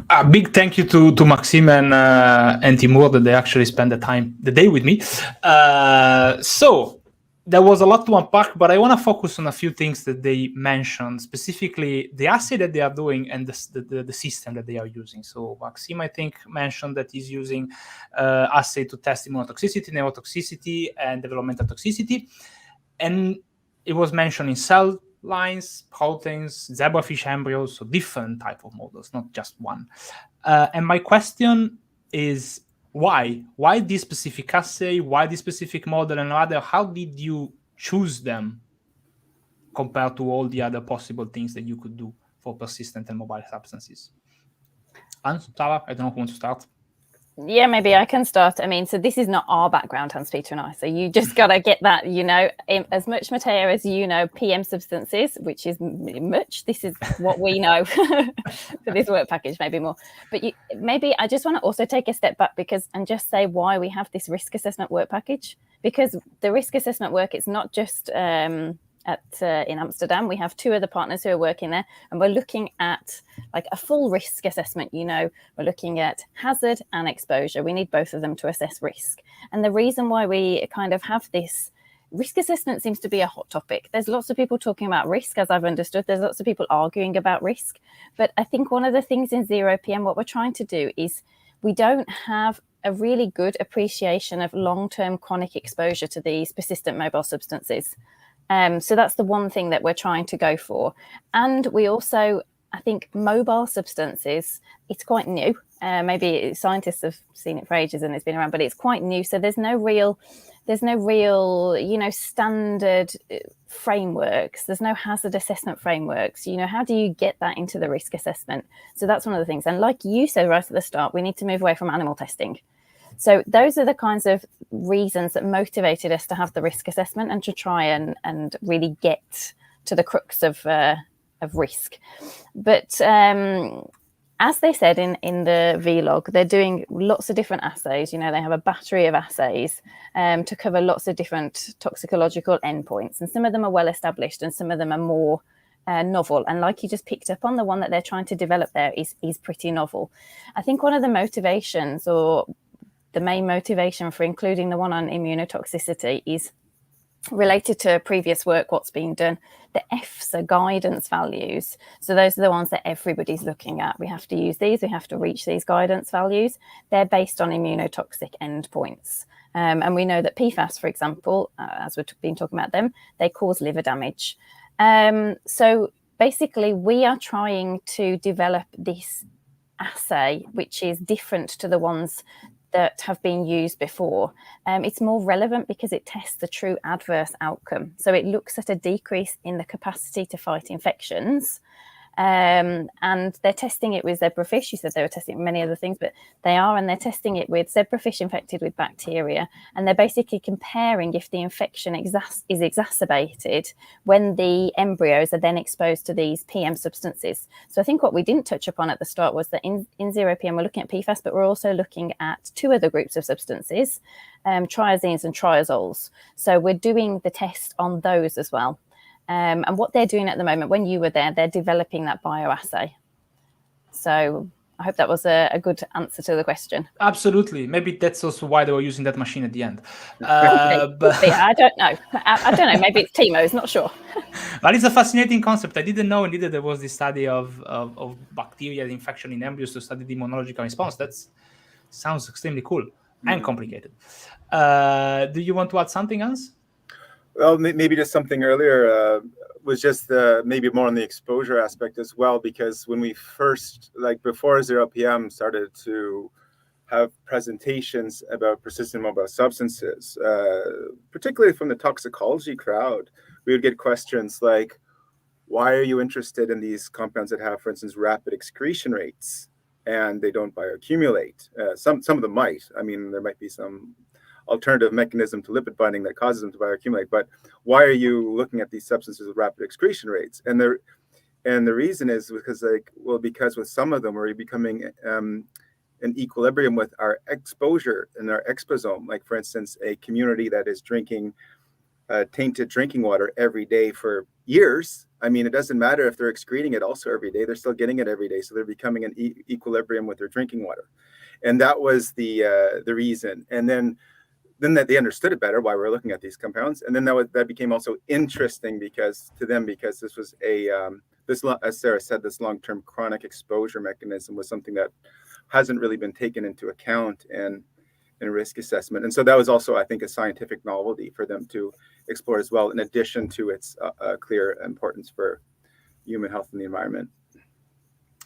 A big thank you to Maxim and Timur that they actually spent the day with me. So there was a lot to unpack, but I want to focus on a few things that they mentioned, specifically the assay that they are doing and the system that they are using. So Maxim, I think, mentioned that he's using assay to test immunotoxicity, neurotoxicity, and developmental toxicity. And it was mentioned in cell lines, proteins, zebrafish embryos, so different type of models, not just one. And my question is, why? Why this specific assay? Why this specific model? And rather, how did you choose them compared to all the other possible things that you could do for persistent and mobile substances? Hans, Sarah, I don't know who wants to start. Yeah, maybe I can start. I mean, so this is not our background, Hans-Peter and I. So you just got to get that, as much, Matteo, as PM substances, which is much. This is what we know for this work package, maybe more. But maybe I just want to also take a step back and just say why we have this risk assessment work package. Because the risk assessment work, it's not just in Amsterdam. We have 2 other partners who are working there, and we're looking at like a full risk assessment. We're looking at hazard and exposure. We need both of them to assess risk. And the reason why we kind of have this risk assessment seems to be a hot topic. There's lots of people talking about risk, as I've understood. There's lots of people arguing about risk. But I think one of the things in ZeroPM, what we're trying to do is we don't have a really good appreciation of long-term chronic exposure to these persistent mobile substances. So that's the one thing that we're trying to go for. And we also, I think, mobile substances, it's quite new. Maybe scientists have seen it for ages and it's been around, but it's quite new. So there's no real, standard frameworks. There's no hazard assessment frameworks. How do you get that into the risk assessment? So that's one of the things. And like you said right at the start, we need to move away from animal testing. So those are the kinds of reasons that motivated us to have the risk assessment and to try and really get to the crux of risk. But as they said in the vlog, they're doing lots of different assays. You know, they have a battery of assays to cover lots of different toxicological endpoints. And some of them are well established and some of them are more novel. And like you just picked up on, the one that they're trying to develop there is pretty novel. I think one of the motivations, or the main motivation for including the one on immunotoxicity, is related to previous work, what's been done. The EFSA guidance values, so those are the ones that everybody's looking at. We have to use these, we have to reach these guidance values. They're based on immunotoxic endpoints. And we know that PFAS, for example, as we've been talking about them, they cause liver damage. So basically, we are trying to develop this assay, which is different to the ones that have been used before. It's more relevant because it tests the true adverse outcome. So it looks at a decrease in the capacity to fight infections. And they're testing it with zebrafish. You said they were testing many other things, but they're testing it with zebrafish infected with bacteria. And they're basically comparing if the infection is exacerbated when the embryos are then exposed to these PM substances. So I think what we didn't touch upon at the start was that in ZeroPM, we're looking at PFAS, but we're also looking at two other groups of substances, triazines and triazoles. So we're doing the test on those as well. And what they're doing at the moment, when you were there, they're developing that bioassay. So I hope that was a good answer to the question. Absolutely. Maybe that's also why they were using that machine at the end. But I don't know. I don't know. Maybe it's Timo's, not sure. But it's a fascinating concept. I didn't know indeed that there was this study of bacterial infection in embryos to study the immunological response. That sounds extremely cool and complicated. Do you want to add something else? Well, maybe just something earlier was just maybe more on the exposure aspect as well, because when we first, like before ZeroPM started to have presentations about persistent mobile substances, particularly from the toxicology crowd, we would get questions like, why are you interested in these compounds that have, for instance, rapid excretion rates and they don't bioaccumulate? Some of them might. I mean, there might be some alternative mechanism to lipid binding that causes them to bioaccumulate, but why are you looking at these substances with rapid excretion rates? And the reason is because with some of them we're becoming in equilibrium with our exposure and our exposome. Like, for instance, a community that is drinking tainted drinking water every day for years. I mean, it doesn't matter if they're excreting it also every day, they're still getting it every day. So they're becoming in equilibrium with their drinking water. And that was the reason. And then that they understood it better, why we're looking at these compounds. And then that became also interesting because this was as Sarah said, this long-term chronic exposure mechanism was something that hasn't really been taken into account in risk assessment. And so that was also, I think, a scientific novelty for them to explore as well, in addition to its clear importance for human health and the environment.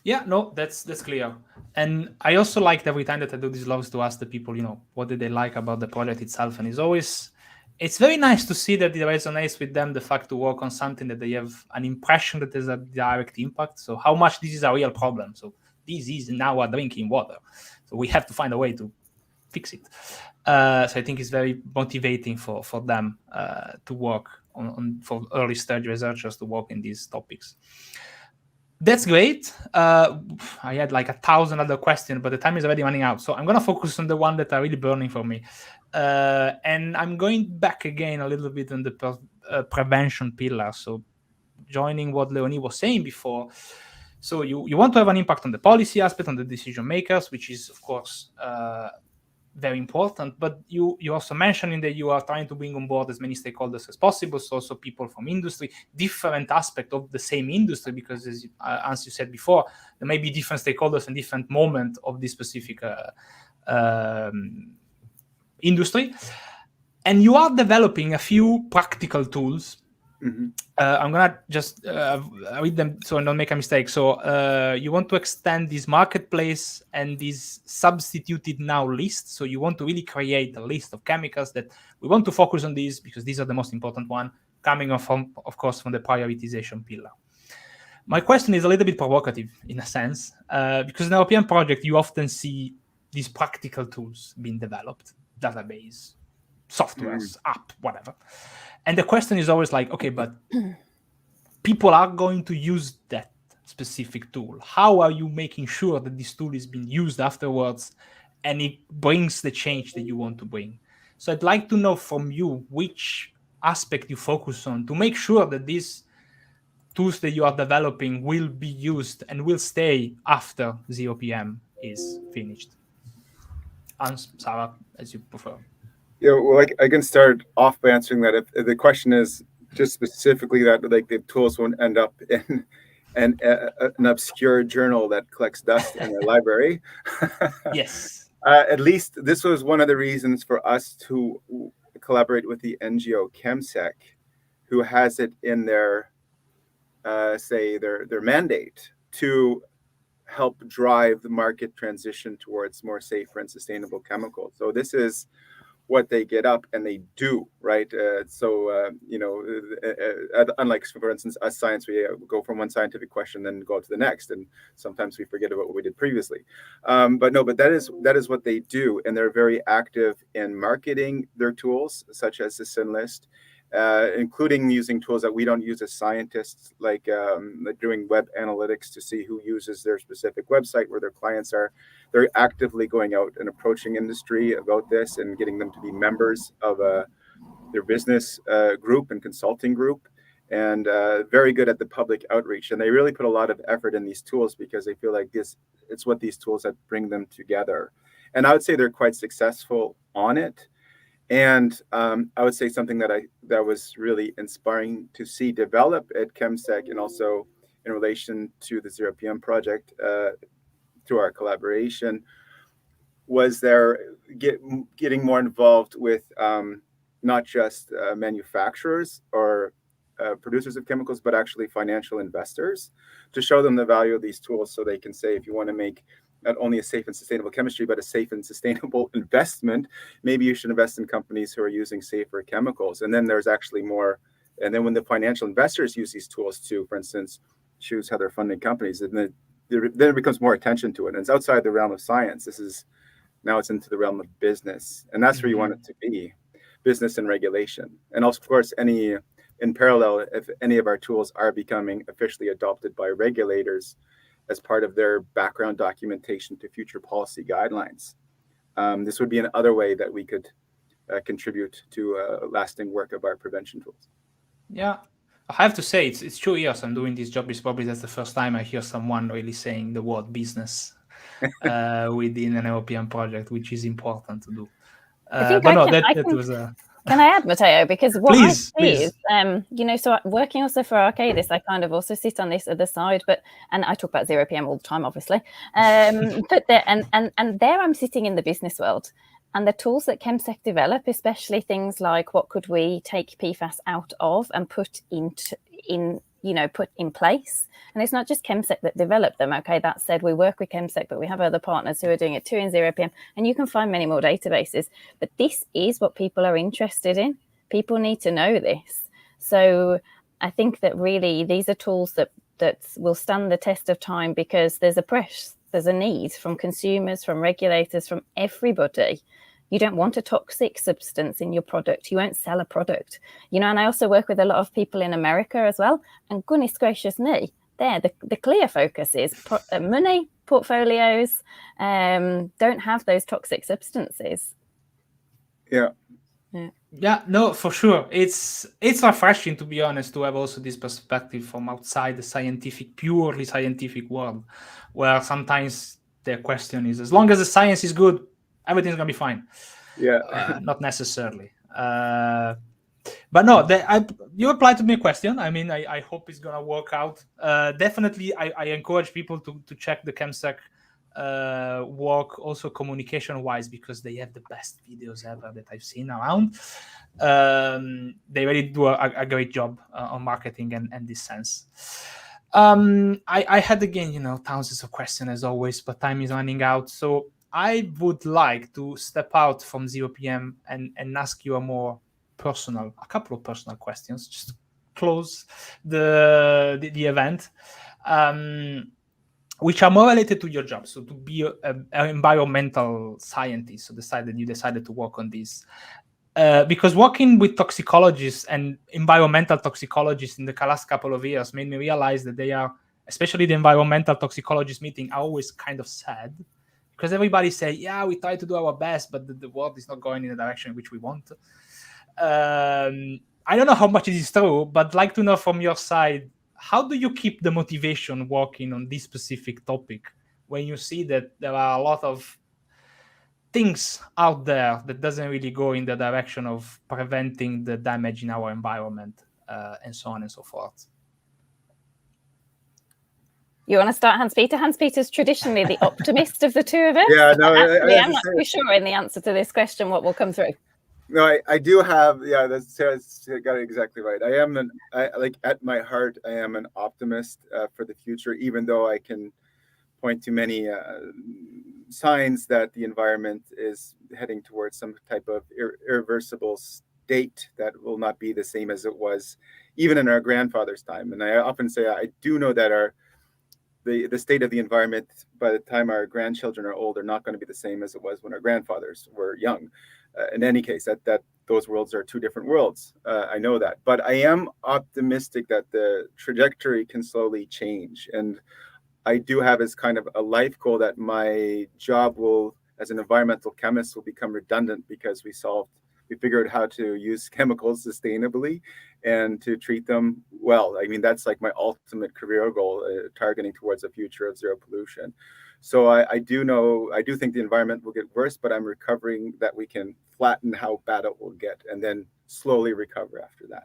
Yeah, no, that's clear. And I also liked every time that I do these logs to ask the people, what did they like about the project itself? And it's very nice to see that it resonates with them, the fact to work on something that they have an impression that there's a direct impact. So how much this is a real problem. So this is now a drinking water. So we have to find a way to fix it. So I think it's very motivating for them to work for early stage researchers to work in these topics. That's great. I had like 1,000 other questions, but the time is already running out. So I'm going to focus on the one that are really burning for me. And I'm going back again a little bit on the prevention pillar. So joining what Leonie was saying before. So you want to have an impact on the policy aspect, on the decision makers, which is, of course, very important, but you also mentioning that you are trying to bring on board as many stakeholders as possible, so also people from industry, different aspects of the same industry, because as you said before, there may be different stakeholders in different moments of this specific industry. And you are developing a few practical tools. Mm-hmm. I'm going to just read them so I don't make a mistake. So you want to extend this marketplace and this substituted now list. So you want to really create a list of chemicals that we want to focus on these because these are the most important one, coming from, of course, from the prioritization pillar. My question is a little bit provocative in a sense, because in the European project, you often see these practical tools being developed, database, softwares, app, whatever. And the question is always like, okay, but people are going to use that specific tool. How are you making sure that this tool is being used afterwards and it brings the change that you want to bring? So I'd like to know from you which aspect you focus on to make sure that these tools that you are developing will be used and will stay after ZeroPM is finished. And Sarah, as you prefer. Yeah, well, I can start off by answering that. If the question is just specifically that, like, the tools won't end up in an obscure journal that collects dust in a library. Yes. At least this was one of the reasons for us to collaborate with the NGO ChemSec, who has it in their their mandate to help drive the market transition towards more safer and sustainable chemicals. So this is what they get up and they do, right? Unlike, for instance, us science, we go from one scientific question, then go to the next, and sometimes we forget about what we did previously. But that is what they do, and they're very active in marketing their tools, such as the SIN list, including using tools that we don't use as scientists, like doing web analytics to see who uses their specific website, where their clients are. They're actively going out and approaching industry about this and getting them to be members of their business group and consulting group, and very good at the public outreach. And they really put a lot of effort in these tools because they feel like it's what these tools that bring them together. And I would say they're quite successful on it. And I would say something that was really inspiring to see develop at ChemSec, and also in relation to the ZeroPM project through our collaboration, was getting more involved with not just manufacturers or producers of chemicals, but actually financial investors, to show them the value of these tools, so they can say, if you want to make not only a safe and sustainable chemistry, but a safe and sustainable investment, maybe you should invest in companies who are using safer chemicals. And then there's actually more. And then when the financial investors use these tools to, for instance, choose how they're funding companies, then there becomes more attention to it. And it's outside the realm of science. Now it's into the realm of business. And that's where you want it to be, business and regulation. And also, of course, in parallel, if any of our tools are becoming officially adopted by regulators as part of their background documentation to future policy guidelines, this would be another way that we could contribute to lasting work of our prevention tools. Yeah, I have to say, it's 2 years I'm doing this job. It's probably that's the first time I hear someone really saying the word business within an European project, which is important to do. Can I add, Matteo? Because what please, I see is, so working also for Arcadis, I kind of also sit on this other side, and I talk about ZeroPM all the time, obviously. But there I'm sitting in the business world, and the tools that ChemSec develop, especially things like what could we take PFAS out of and put in place. And it's not just ChemSec that develop them. Okay, that said, we work with ChemSec, but we have other partners who are doing it too in ZeroPM, and you can find many more databases. But this is what people are interested in. People need to know this. So I think that really these are tools that will stand the test of time, because there's a need from consumers, from regulators, from everybody. You don't want a toxic substance in your product. You won't sell a product, and I also work with a lot of people in America as well. And goodness gracious me, the clear focus is money, portfolios, don't have those toxic substances. Yeah, no, for sure. It's refreshing, to be honest, to have also this perspective from outside the purely scientific world, where sometimes the question is, as long as the science is good, everything's gonna be fine. Not necessarily. But no, you applied to me a question. I mean, I hope it's gonna work out. Definitely, I encourage people to check the ChemSec work, also communication-wise, because they have the best videos ever that I've seen around. They really do a great job on marketing and this sense. I had, again, thousands of questions as always, but time is running out. So I would like to step out from ZeroPM and ask you a couple of personal questions, just to close the event, which are more related to your job. So to be an environmental scientist, so you decided to work on this. because working with toxicologists and environmental toxicologists in the last couple of years made me realize that they are, especially the environmental toxicologist meeting, are always kind of sad, because everybody say, yeah, we try to do our best, but the world is not going in the direction in which we want. I don't know how much it is true, but I'd like to know from your side, how do you keep the motivation working on this specific topic when you see that there are a lot of things out there that doesn't really go in the direction of preventing the damage in our environment, and so on and so forth? You want to start, Hans-Peter? Hans-Peter's traditionally the optimist of the two of us. Yeah, no, actually, I'm not too sure in the answer to this question what will come through. No, I do have, yeah, that's Sarah's got it exactly right. Like at my heart, I am an optimist for the future, even though I can point to many signs that the environment is heading towards some type of irreversible state that will not be the same as it was even in our grandfather's time. And I often say, I do know that the state of the environment by the time our grandchildren are old are not going to be the same as it was when our grandfathers were young. In any case, that those worlds are two different worlds. I know that, but I am optimistic that the trajectory can slowly change. And I do have as kind of a life goal that my job will, as an environmental chemist, will become redundant because we figured how to use chemicals sustainably and to treat them well. I mean, that's like my ultimate career goal, targeting towards a future of zero pollution. So I do think the environment will get worse, but I'm recovering that we can flatten how bad it will get and then slowly recover after that.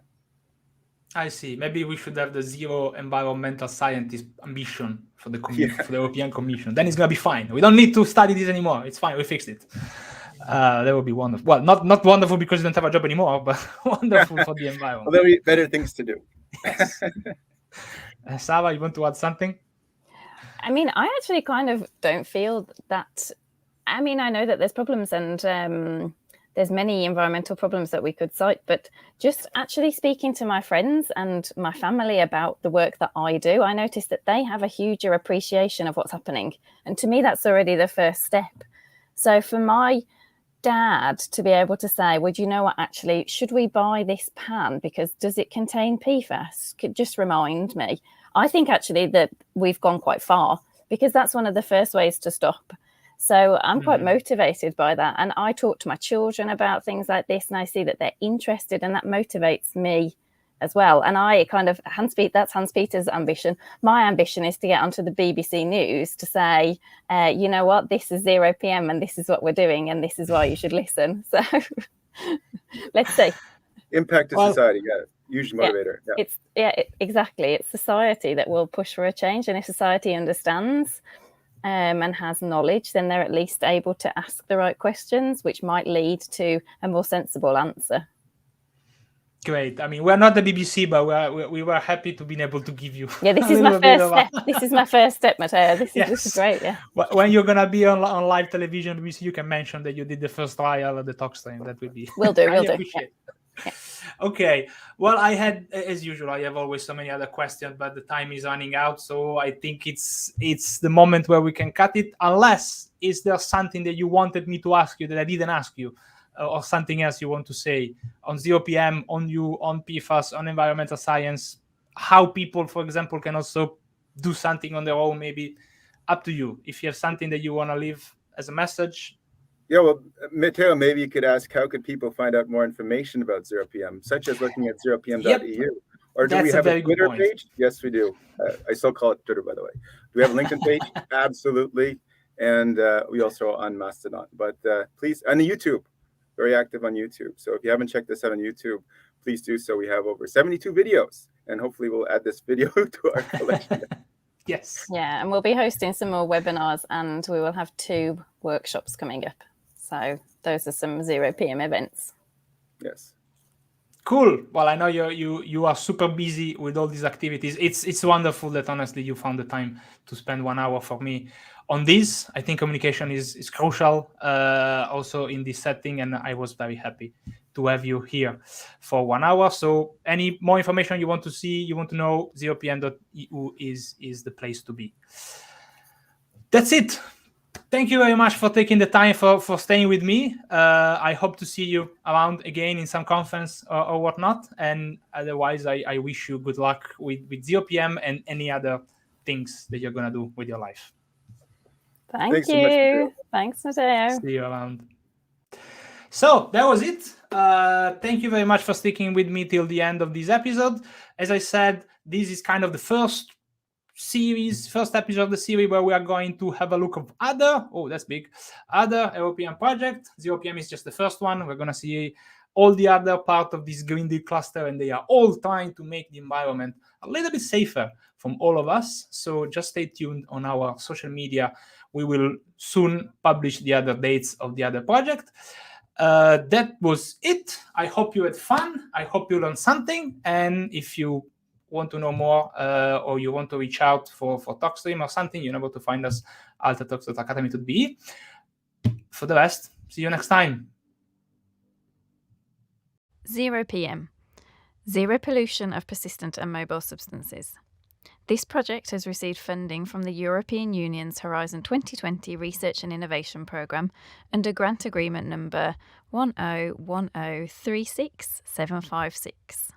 I see. Maybe we should have the zero environmental scientist ambition for the for the European Commission. Then it's going to be fine. We don't need to study this anymore. It's fine. We fixed it. That would be wonderful. Well, not wonderful because you don't have a job anymore, but wonderful for the environment. Well, there will be better things to do. Yes. Sarah, you want to add something? I mean, I actually kind of don't feel that. I mean, I know that there's problems and there's many environmental problems that we could cite, but just actually speaking to my friends and my family about the work that I do, I noticed that they have a huger appreciation of what's happening. And to me, that's already the first step. So for my dad to be able to say, well, do you know what, actually, should we buy this pan because does it contain PFAS? Could just remind me. I think actually that we've gone quite far because that's one of the first ways to stop. So I'm quite motivated by that. And I talk to my children about things like this and I see that they're interested and that motivates me as well. And I kind of, that's Hans-Peter's ambition. My ambition is to get onto the BBC News to say, you know what, this is ZeroPM and this is what we're doing and this is why you should listen. So let's see. Impact to society, huge motivator. Exactly. It's society that will push for a change. And if society understands and has knowledge, then they're at least able to ask the right questions, which might lead to a more sensible answer. Great. I mean, we're not the BBC, but we were happy to be able to give you. Yeah, this is my first step. This is my first step, Matteo. This is great. Yeah. When you're gonna be on live television, BBC, you can mention that you did the first trial of the TOXstream. That would be. Will do. Yeah. Okay. Well, I had, as usual, I have always so many other questions, but the time is running out. So I think it's the moment where we can cut it. Unless, is there something that you wanted me to ask you that I didn't ask you, or something else you want to say on ZeroPM, on you, on PFAS, on environmental science? How people, for example, can also do something on their own? Maybe up to you. If you have something that you want to leave as a message. Yeah, well, Matteo, maybe you could ask, how could people find out more information about ZeroPM, such as looking at zeropm.eu? Or do we have a Twitter page? Yes, we do. I still call it Twitter, by the way. Do we have a LinkedIn page? Absolutely. And we also are on Mastodon. But please, and YouTube, very active on YouTube. So if you haven't checked this out on YouTube, please do so. We have over 72 videos, and hopefully we'll add this video to our collection. Yes. Yeah, and we'll be hosting some more webinars, and we will have 2 workshops coming up. So those are some ZeroPM events. Yes. Cool. Well, I know you are super busy with all these activities. It's wonderful that honestly you found the time to spend 1 hour for me on this. I think communication is crucial also in this setting, and I was very happy to have you here for 1 hour. So any more information you want to see, you want to know, zeropm.eu is the place to be. That's it. thank you very much for taking the time for staying with me. I hope to see you around again in some conference or whatnot. And otherwise, I wish you good luck with ZeroPM and any other things that you're going to do with your life. Thanks you. So much, Matteo. Thanks, Matteo. See you around. So that was it. Thank you very much for sticking with me till the end of this episode. As I said, this is kind of the first episode of the series where we are going to have a look of other European projects. ZeroPM is just the first one. We're going to see all the other part of this Green Deal cluster, and they are all trying to make the environment a little bit safer from all of us. So just stay tuned on our social media. We will soon publish the other dates of the other project. That was it. I hope you had fun. I hope you learned something. And if you want to know more or you want to reach out for TOXstream or something, you know where to find us, altertox.academy.be. For the rest, see you next time. ZeroPM, Zero Pollution of Persistent and Mobile Substances. This project has received funding from the European Union's Horizon 2020 Research and Innovation Programme under Grant Agreement number 101036756.